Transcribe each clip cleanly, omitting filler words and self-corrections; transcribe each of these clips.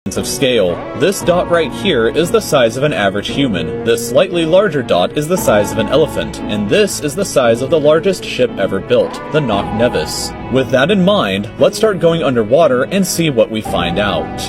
of scale. This dot right here is the size of an average human, this slightly larger dot is the size of an elephant, and this is the size of the largest ship ever built, the Knock Nevis. With that in mind, let's start going underwater and see what we find out.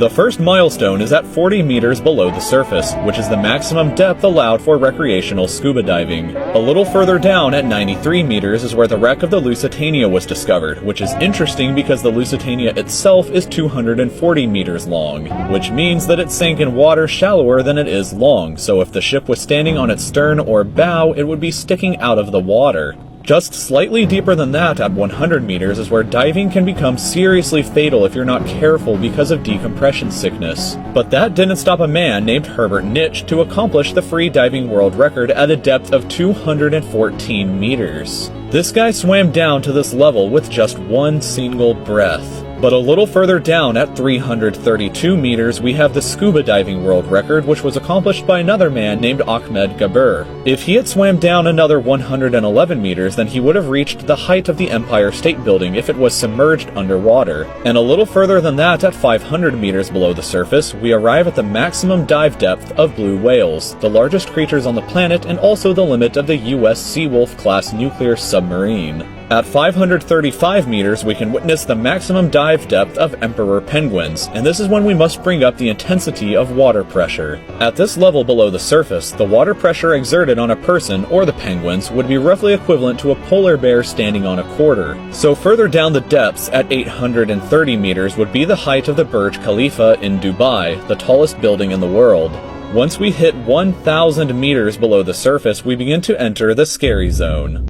The first milestone is at 40 meters below the surface, which is the maximum depth allowed for recreational scuba diving. A little further down at 93 meters is where the wreck of the Lusitania was discovered, which is interesting because the Lusitania itself is 240 meters long, which means that it sank in water shallower than it is long, so if the ship was standing on its stern or bow, it would be sticking out of the water. Just slightly deeper than that, at 100 meters, is where diving can become seriously fatal if you're not careful because of decompression sickness. But that didn't stop a man named Herbert Nitsch to accomplish the free diving world record at a depth of 214 meters. This guy swam down to this level with just one single breath. But a little further down at 332 meters, we have the scuba diving world record, which was accomplished by another man named Ahmed Gabir. If he had swam down another 111 meters, then he would have reached the height of the Empire State Building if it was submerged underwater. And a little further than that, at 500 meters below the surface, we arrive at the maximum dive depth of blue whales, the largest creatures on the planet and also the limit of the US Seawolf class nuclear submarine. At 535 meters, we can witness the maximum dive depth of emperor penguins, and this is when we must bring up the intensity of water pressure. At this level below the surface, the water pressure exerted on a person or the penguins would be roughly equivalent to a polar bear standing on a quarter. So further down the depths, at 830 meters, would be the height of the Burj Khalifa in Dubai, the tallest building in the world. Once we hit 1,000 meters below the surface, we begin to enter the scary zone.